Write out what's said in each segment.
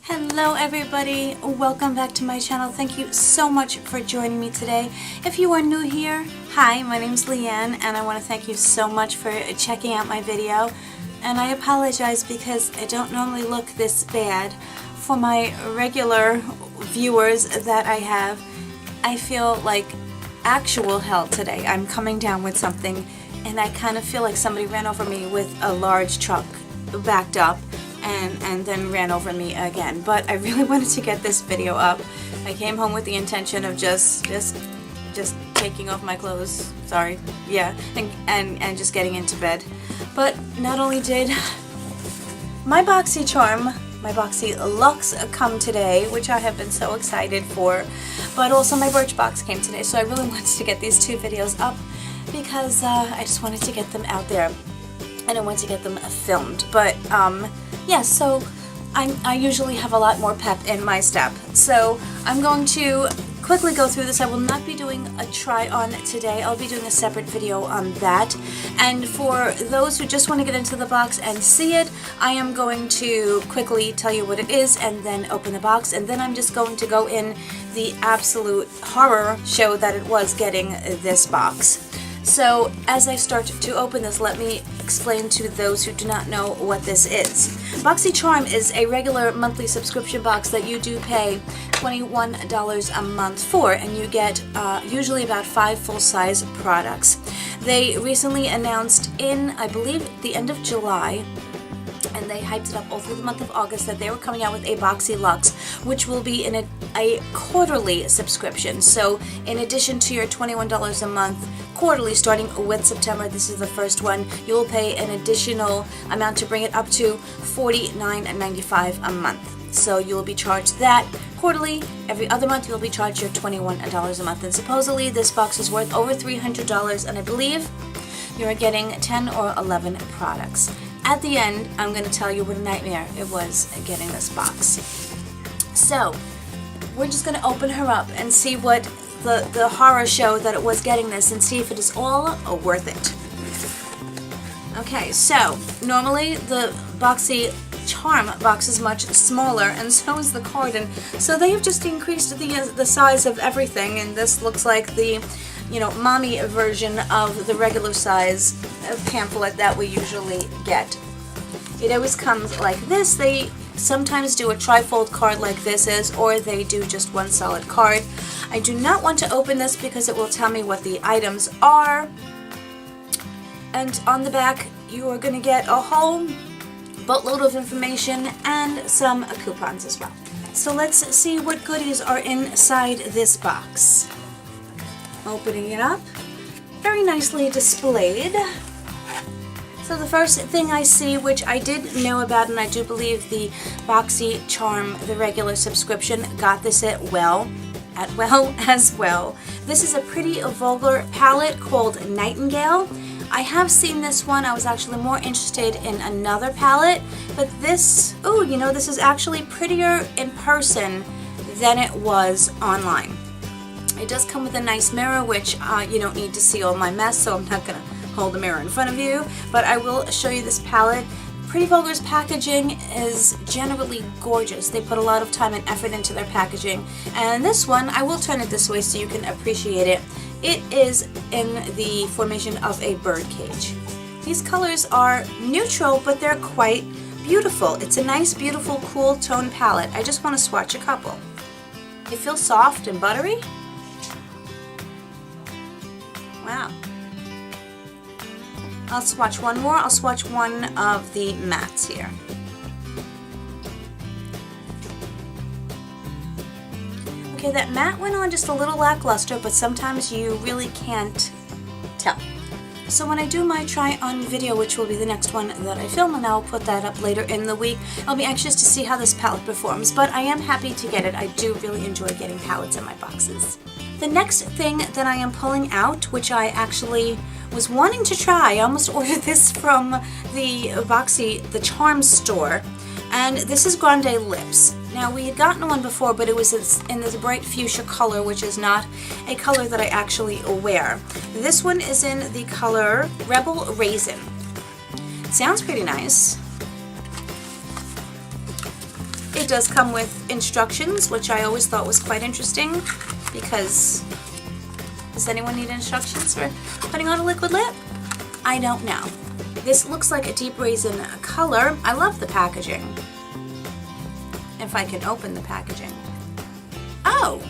Hello everybody, welcome back to my channel. Thank you so much for joining me today. If you are new here, hi, my name is Leanne and I want to thank you so much for checking out my video. And I apologize because I don't normally look this bad. For my regular viewers that I have, I feel like actual hell today. I'm coming down with something and I kind of feel like somebody ran over me with a large truck backed up and then ran over me again. But I really wanted to get this video up. I came home with the intention of just taking off my clothes, sorry, yeah, and just getting into bed. But not only did my Boxycharm, my Boxyluxe come today, which I have been so excited for, but also my Birchbox came today, so I really wanted to get these two videos up because I just wanted to get them out there and I wanted to get them filmed. But yeah, so I usually have a lot more pep in my step, so I'm going to quickly go through this. I will not be doing a try on today. I'll be doing a separate video on that. And for those who just want to get into the box and see it, I am going to quickly tell you what it is and then open the box, and then I'm just going to go in the absolute horror show that it was getting this box. So as I start to open this, let me explain to those who do not know what this is. Boxycharm is a regular monthly subscription box that you do pay $21 a month for, and you get usually about 5 full-size products. They recently announced in, I believe, the end of July, and they hyped it up all through the month of August, that they were coming out with a Boxyluxe, which will be in a quarterly subscription. So in addition to your $21 a month quarterly, starting with September, this is the first one, you will pay an additional amount to bring it up to $49.95 a month. So you will be charged that quarterly. Every other month you'll be charged your $21 a month. And supposedly this box is worth over $300, and I believe you're getting 10 or 11 products. At the end, I'm going to tell you what a nightmare it was getting this box. So, we're just going to open her up and see what the horror show that it was getting this, and see if it is all worth it. Okay, so, normally the Boxycharm box is much smaller, and so is the card, and so they have just increased the size of everything, and this looks like the, you know, mommy version of the regular size pamphlet that we usually get. It always comes like this. They sometimes do a trifold card like this is, or they do just one solid card. I do not want to open this because it will tell me what the items are. And on the back you are going to get a whole boatload of information and some coupons as well. So let's see what goodies are inside this box. Opening it up, very nicely displayed. So the first thing I see, which I did know about, and I do believe the Boxycharm, the regular subscription, got this as well. This is a pretty vulgar palette called Nightingale. I have seen this one. I was actually more interested in another palette, but this, oh, you know, this is actually prettier in person than it was online. It does come with a nice mirror, which you don't need to see all my mess, so I'm not going to hold the mirror in front of you, but I will show you this palette. Pretty Vulgar's packaging is generally gorgeous. They put a lot of time and effort into their packaging, and this one, I will turn it this way so you can appreciate it. It is in the formation of a bird cage. These colors are neutral, but they're quite beautiful. It's a nice, beautiful, cool tone palette. I just want to swatch a couple. It feels soft and buttery. Wow. I'll swatch one more. I'll swatch one of the mattes here. Okay, that matte went on just a little lackluster, but sometimes you really can't tell. So when I do my try on video, which will be the next one that I film, and I'll put that up later in the week, I'll be anxious to see how this palette performs, but I am happy to get it. I do really enjoy getting palettes in my boxes. The next thing that I am pulling out, which I actually was wanting to try, I almost ordered this from the Charm store, and this is Grande Lips. Now, we had gotten one before, but it was in this bright fuchsia color, which is not a color that I actually wear. This one is in the color Rebel Raisin. Sounds pretty nice. It does come with instructions, which I always thought was quite interesting, because does anyone need instructions for putting on a liquid lip? I don't know. This looks like a deep raisin color. I love the packaging. If I can open the packaging. Oh,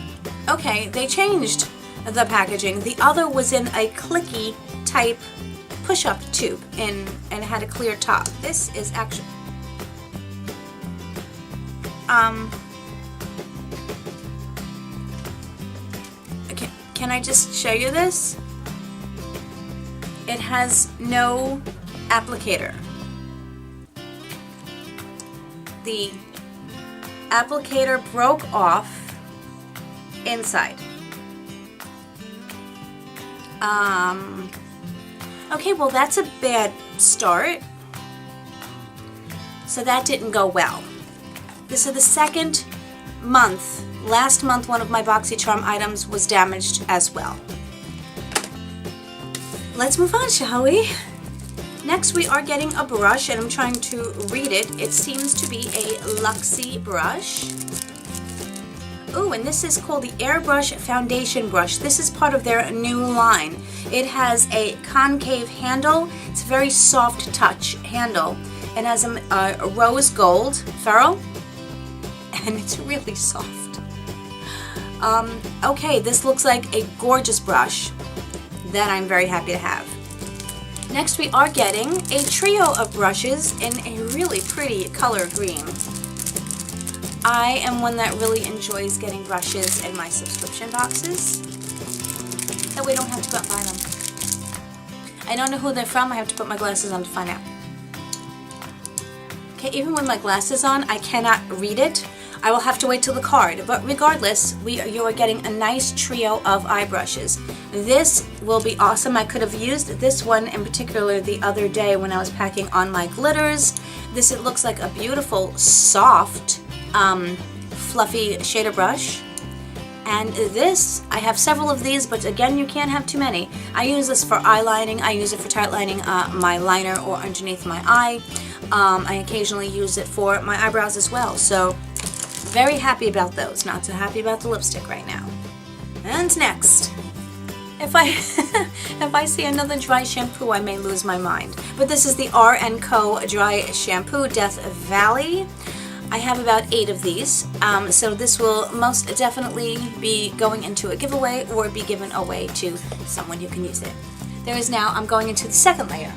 okay, they changed the packaging. The other was in a clicky type push-up tube and it had a clear top. This is actually okay, can I just show you this? It has no applicator. The applicator broke off inside. Okay, well that's a bad start. So that didn't go well. This is the second month. Last month one of my Boxycharm items was damaged as well. Let's move on, shall we? Next we are getting a brush, and I'm trying to read it. It seems to be a Luxie brush. Ooh, and this is called the Airbrush Foundation Brush. This is part of their new line. It has a concave handle. It's a very soft touch handle. It has a rose gold ferrule, and it's really soft. Okay, this looks like a gorgeous brush that I'm very happy to have. Next we are getting a trio of brushes in a really pretty color green. I am one that really enjoys getting brushes in my subscription boxes. That way I don't have to go out and buy them. I don't know who they're from. I have to put my glasses on to find out. Okay, even with my glasses on, I cannot read it. I will have to wait till the card. But regardless, you are getting a nice trio of eye brushes. This will be awesome. I could have used this one in particular the other day when I was packing on my glitters. This, it looks like a beautiful, soft, fluffy shader brush. And this, I have several of these, but again, you can't have too many. I use this for eyelining. I use it for tightlining my liner or underneath my eye. I occasionally use it for my eyebrows as well. So very happy about those. Not so happy about the lipstick right now. And next, if I see another dry shampoo, I may lose my mind. But this is the R&Co Dry Shampoo Death Valley. I have about 8 of these, so this will most definitely be going into a giveaway or be given away to someone who can use it. There is now, I'm going into the second layer.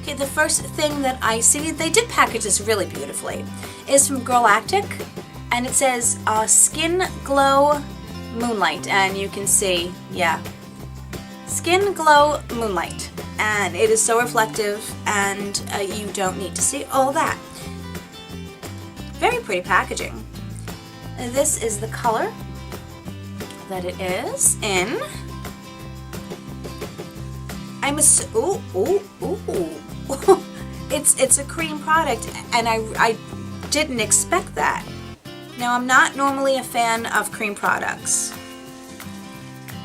Okay, the first thing that I see, they did package this really beautifully, is from Galactic, and it says Skin Glow Moonlight, and you can see, yeah, Skin Glow Moonlight. And it is so reflective, and you don't need to see all that. Very pretty packaging. This is the color that it is in. It's a cream product, and I didn't expect that. Now, I'm not normally a fan of cream products,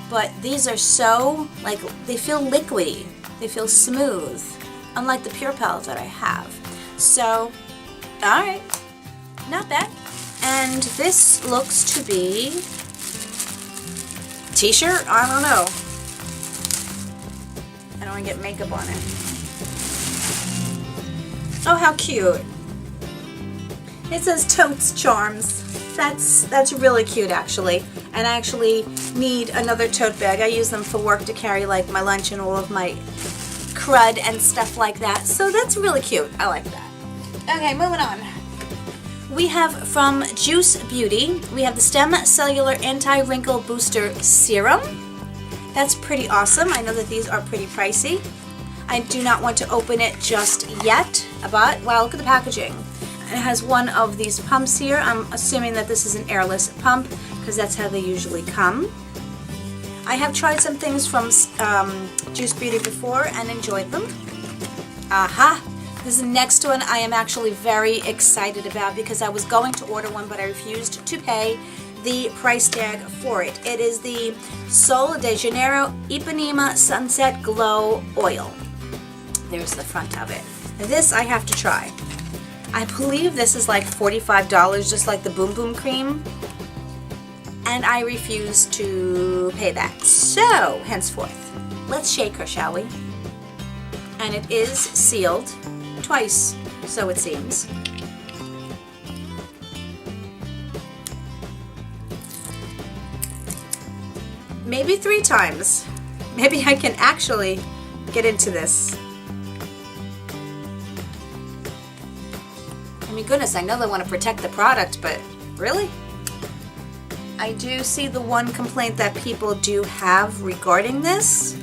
but these are so, like, they feel liquidy. They feel smooth, unlike the Pure palette that I have. So, alright, not bad. And this looks to be t-shirt? I don't know. I don't want to get makeup on it. Oh, how cute. It says Totes Charms. That's really cute, actually. And I actually need another tote bag. I use them for work to carry like my lunch and all of my crud and stuff like that. So that's really cute. I like that. Okay, moving on. We have from Juice Beauty, we have the Stem Cellular Anti-Wrinkle Booster Serum. That's pretty awesome. I know that these are pretty pricey. I do not want to open it just yet, but wow, look at the packaging. It has one of these pumps here. I'm assuming that this is an airless pump because that's how they usually come. I have tried some things from Juice Beauty before and enjoyed them. Aha! This is the next one I am actually very excited about because I was going to order one, but I refused to pay the price tag for it. It is the Sol de Janeiro Ipanema Sunset Glow Oil. There's the front of it. This I have to try. I believe this is like $45, just like the Boom Boom Cream. And I refuse to pay that. So, henceforth, let's shake her, shall we? And it is sealed twice, so it seems. Maybe 3 times. Maybe I can actually get into this. I mean, goodness, I know they want to protect the product, but really? I do see the one complaint that people do have regarding this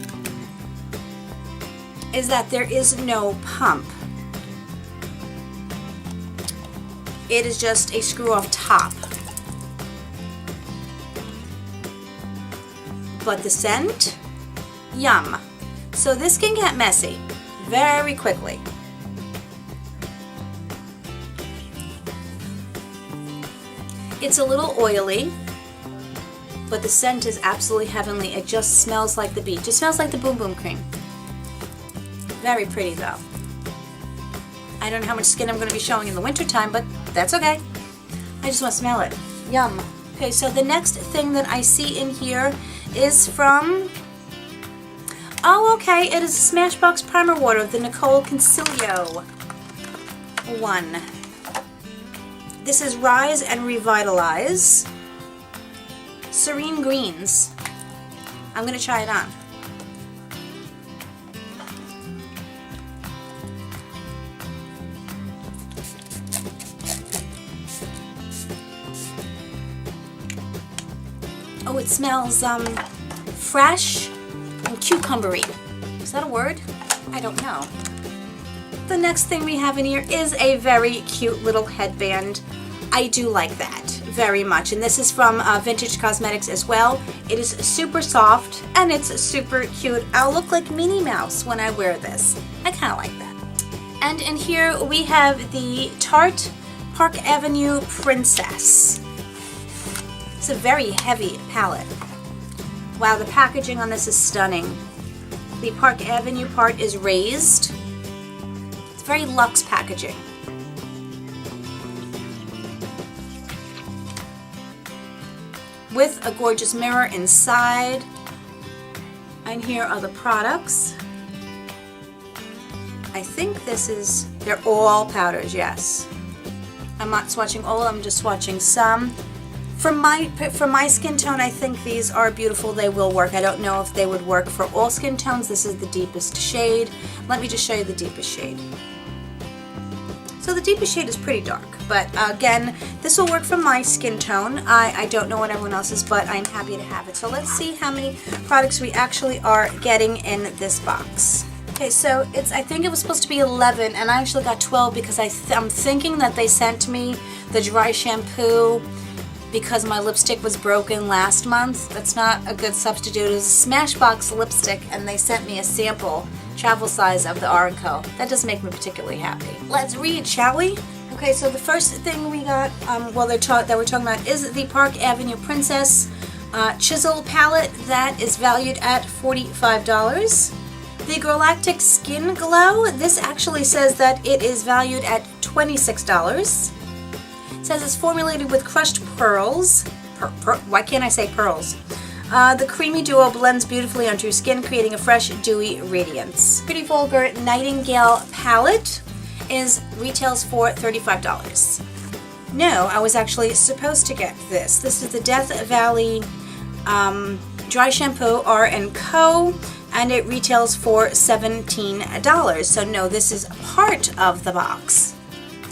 is that there is no pump. It is just a screw-off top. But the scent? Yum. So this can get messy very quickly. It's a little oily, but the scent is absolutely heavenly. It just smells like the beach. It smells like the Boom Boom Cream. Very pretty though. I don't know how much skin I'm going to be showing in the wintertime, but that's okay. I just want to smell it. Yum. Okay, so the next thing that I see in here is from, oh okay, it is Smashbox Primer Water, the Nicole Concilio one. This is Rise and Revitalize Serene Greens. I'm going to try it on. Oh, it smells fresh and cucumbery. Is that a word? I don't know. The next thing we have in here is a very cute little headband. I do like that very much, and this is from Vintage Cosmetics as well. It is super soft and it's super cute. I'll look like Minnie Mouse when I wear this. I kind of like that. And in here we have the Tarte Park Avenue Princess. It's a very heavy palette. Wow, the packaging on this is stunning. The Park Avenue part is raised. It's very luxe packaging. With a gorgeous mirror inside. And here are the products. I think this is, they're all powders, yes. I'm not swatching all, I'm just swatching some. For my skin tone, I think these are beautiful. They will work. I don't know if they would work for all skin tones. This is the deepest shade. Let me just show you the deepest shade. So the deepest shade is pretty dark, but again, this will work for my skin tone. I don't know what everyone else's, but I'm happy to have it. So let's see how many products we actually are getting in this box. Okay, so I think it was supposed to be 11, and I actually got 12 because I'm thinking that they sent me the dry shampoo because my lipstick was broken last month. That's not a good substitute. It was a Smashbox lipstick, and they sent me a sample travel size of the R&Co. That doesn't make me particularly happy. Let's read, shall we? Okay, so the first thing we got, that we're talking about is the Park Avenue Princess Chisel Palette. That is valued at $45. The Galactic Skin Glow, this actually says that it is valued at $26. It says it's formulated with crushed pearls. Why can't I say pearls? The creamy duo blends beautifully onto your skin, creating a fresh, dewy radiance. Pretty Vulgar Nightingale palette retails for $35. No, I was actually supposed to get this. This is the Death Valley Dry Shampoo R&Co, and it retails for $17. So no, this is part of the box.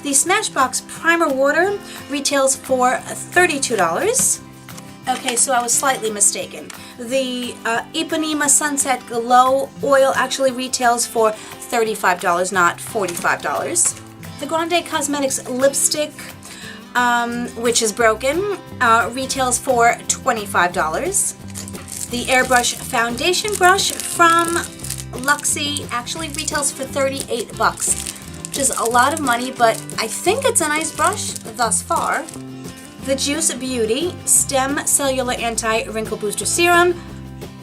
The Smashbox Primer Water retails for $32. Okay, so I was slightly mistaken. The Ipanema Sunset Glow Oil actually retails for $35, not $45. The Grande Cosmetics Lipstick, which is broken, retails for $25. The Airbrush Foundation Brush from Luxie actually retails for $38, which is a lot of money, but I think it's a nice brush thus far. The Juice Beauty Stem Cellular Anti-Wrinkle Booster Serum,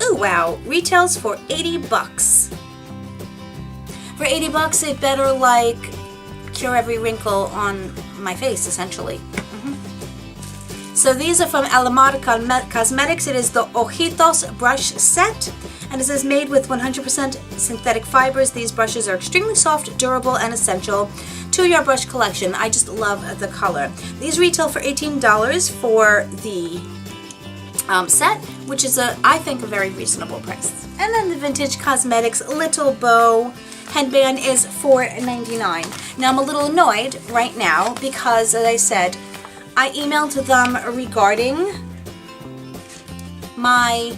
ooh wow, retails for $80. For $80 it better like cure every wrinkle on my face, essentially. So these are from Alamada Cosmetics. It is the Ojitos brush set, and it is made with 100% synthetic fibers. These brushes are extremely soft, durable, and essential to your brush collection. I just love the color. These retail for $18 for the set, which is I think a very reasonable price. And then the Vintage Cosmetics Little Bow headband is $4.99. Now I'm a little annoyed right now because, as I said, I emailed them regarding my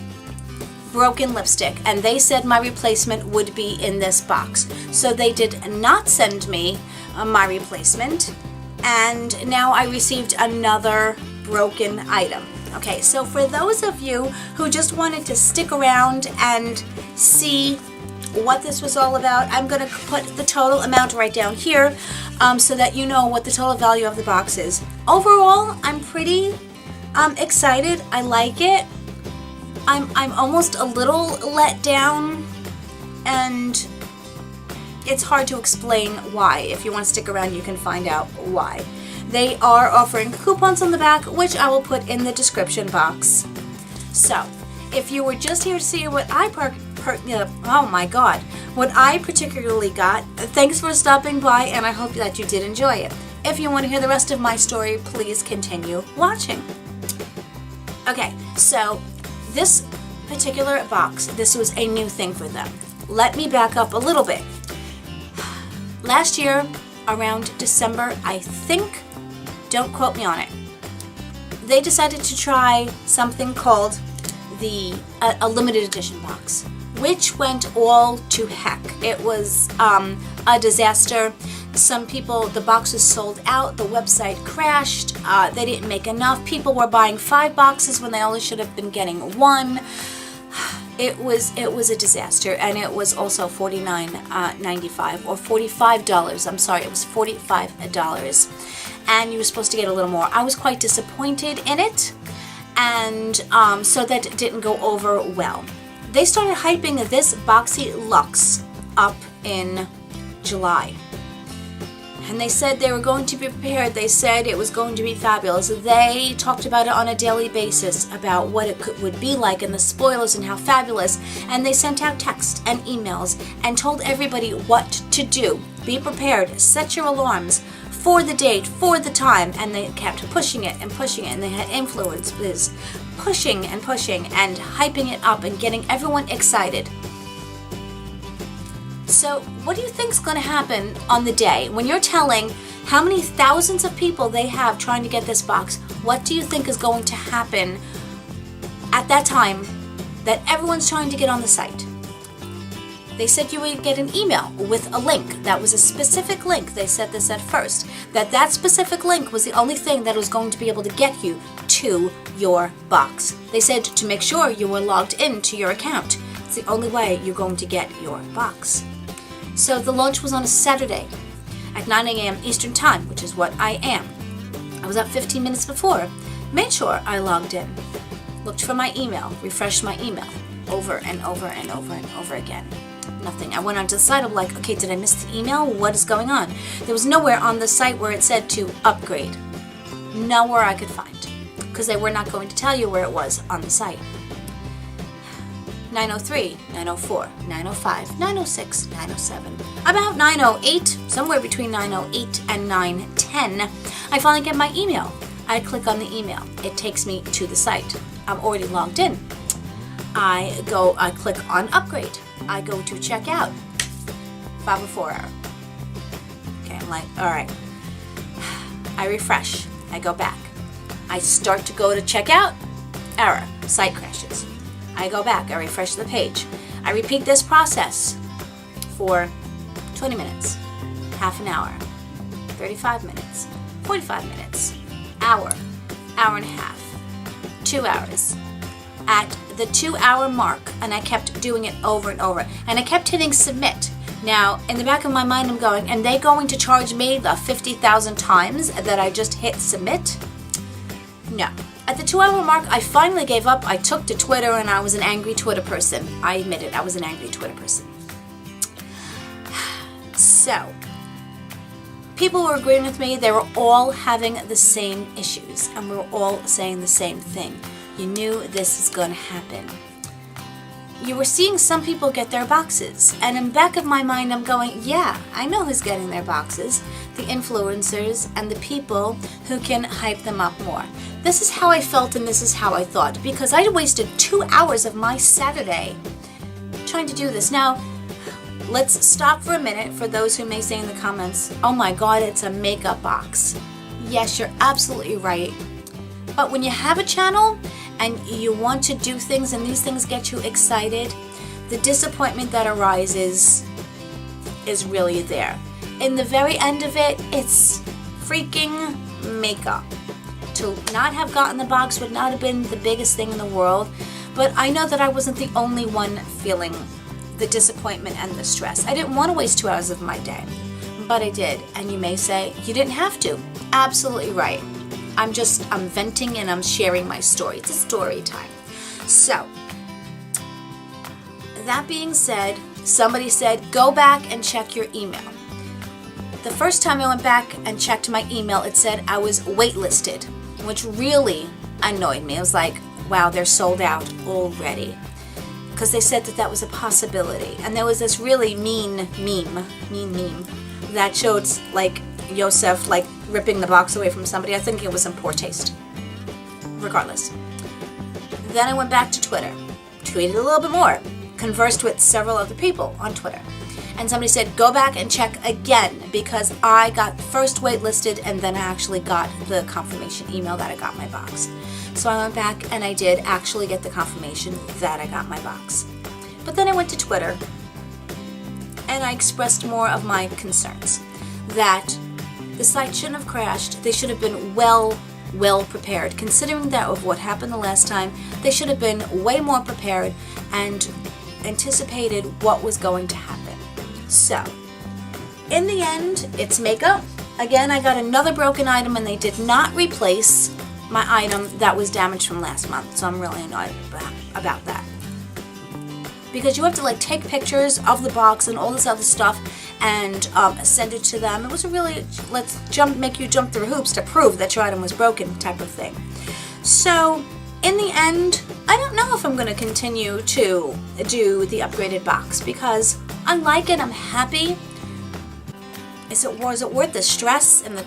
broken lipstick, and they said my replacement would be in this box. So they did not send me my replacement, and now I received another broken item. Okay, so for those of you who just wanted to stick around and see what this was all about, I'm going to put the total amount right down here so that you know what the total value of the box is. Overall, I'm pretty excited. I like it. I'm almost a little let down, and it's hard to explain why. If you want to stick around, you can find out why. They are offering coupons on the back, which I will put in the description box. So, if you were just here to see what I what I particularly got, thanks for stopping by, and I hope that you did enjoy it. If you want to hear the rest of my story, please continue watching. Okay, so this particular box, this was a new thing for them. Let me back up a little bit. Last year, around December, I think, don't quote me on it, they decided to try something called a limited edition box, which went all to heck. It was a disaster. Some people, the boxes sold out, the website crashed, they didn't make enough. People were buying 5 boxes when they only should have been getting 1. It was a disaster, and it was also $49.95 or $45. I'm sorry, it was $45, and you were supposed to get a little more. I was quite disappointed in it, and so that didn't go over well. They started hyping this Boxyluxe up in July. And they said they were going to be prepared. They said it was going to be fabulous. They talked about it on a daily basis, about what it would be like and the spoilers and how fabulous. And they sent out texts and emails and told everybody what to do. Be prepared. Set your alarms for the date, for the time. And they kept pushing it and pushing it. And they had influencers pushing and pushing and hyping it up and getting everyone excited. So what do you think is going to happen on the day when you're telling how many thousands of people they have trying to get this box? What do you think is going to happen at that time that everyone's trying to get on the site? They said you would get an email with a link. That was a specific link. They said this at first, that specific link was the only thing that was going to be able to get you to your box. They said to make sure you were logged into your account. It's the only way you're going to get your box. So the launch was on a Saturday at 9 a.m. Eastern Time, which is what I am. I was up 15 minutes before, made sure I logged in, looked for my email, refreshed my email over and over and over and over again. Nothing. I went onto the site. I'm like, okay, did I miss the email? What is going on? There was nowhere on the site where it said to upgrade. Nowhere I could find, because they were not going to tell you where it was on the site. 903, 904, 905, 906, 907. About 908, somewhere between 908 and 910, I finally get my email. I click on the email. It takes me to the site. I'm already logged in. I click on upgrade. I go to checkout. 504 error. Okay, I'm like, all right. I refresh. I go back. I start to go to checkout. Error. Site crashes. I go back, I refresh the page. I repeat this process for 20 minutes, half an hour, 35 minutes, 45 minutes, hour, hour and a half, 2 hours. At the 2-hour mark, and I kept doing it over and over, and I kept hitting submit. Now, in the back of my mind, I'm going, and they going to charge me the 50,000 times that I just hit submit? No. At the 2-hour mark, I finally gave up. I took to Twitter, and I was an angry Twitter person. I admit it, I was an angry Twitter person. So, people were agreeing with me. They were all having the same issues, and we were all saying the same thing. You knew this was going to happen. You were seeing some people get their boxes, and in the back of my mind I'm going, yeah, I know who's getting their boxes. The influencers and the people who can hype them up more. This is how I felt and this is how I thought, because I wasted 2 hours of my Saturday trying to do this. Now, let's stop for a minute for those who may say in the comments, oh my god, it's a makeup box. Yes, you're absolutely right. But when you have a channel and you want to do things and these things get you excited, the disappointment that arises is really there. In the very end of it, it's freaking makeup. To not have gotten the box would not have been the biggest thing in the world, but I know that I wasn't the only one feeling the disappointment and the stress. I didn't want to waste 2 hours of my day, but I did. And you may say, you didn't have to. Absolutely right. I'm venting and I'm sharing my story. It's a story time. So, that being said, somebody said, go back and check your email. The first time I went back and checked my email, it said I was waitlisted, which really annoyed me. I was like, wow, they're sold out already. Because they said that that was a possibility. And there was this really mean meme that showed like Yosef like ripping the box away from somebody. I think it was in poor taste. Regardless. Then I went back to Twitter, tweeted a little bit more, conversed with several other people on Twitter. And somebody said, go back and check again, because I got first waitlisted and then I actually got the confirmation email that I got my box. So I went back and I did actually get the confirmation that I got my box. But then I went to Twitter and I expressed more of my concerns. That the site shouldn't have crashed. They should have been well prepared. Considering that of what happened the last time, they should have been way more prepared and anticipated what was going to happen. So, in the end, it's makeup. Again, I got another broken item and they did not replace my item that was damaged from last month. So I'm really annoyed about that. Because you have to like take pictures of the box and all this other stuff and send it to them. It was a really, make you jump through hoops to prove that your item was broken type of thing. So, in the end, I don't know if I'm going to continue to do the upgraded box because I like it, I'm happy. Was it worth the stress and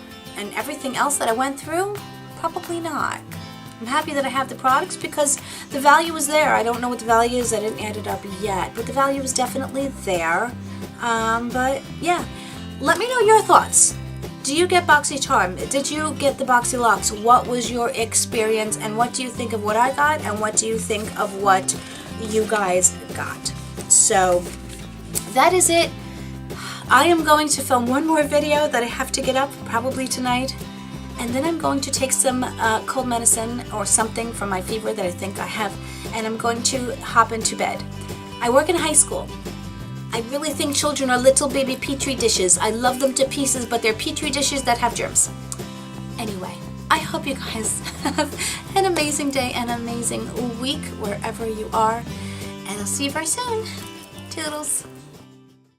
everything else that I went through? Probably not. I'm happy that I have the products because the value is there. I don't know what the value is, I didn't add it up yet, but the value is definitely there. But yeah, let me know your thoughts. Do you get Boxycharm? Did you get the Boxyluxe? What was your experience and what do you think of what I got and what do you think of what you guys got? So that is it. I am going to film one more video that I have to get up probably tonight, and then I'm going to take some cold medicine or something for my fever that I think I have, and I'm going to hop into bed. I work in high school. I really think children are little baby petri dishes. I love them to pieces, but they're petri dishes that have germs. Anyway, I hope you guys have an amazing day and an amazing week wherever you are, and I'll see you very soon. Toodles.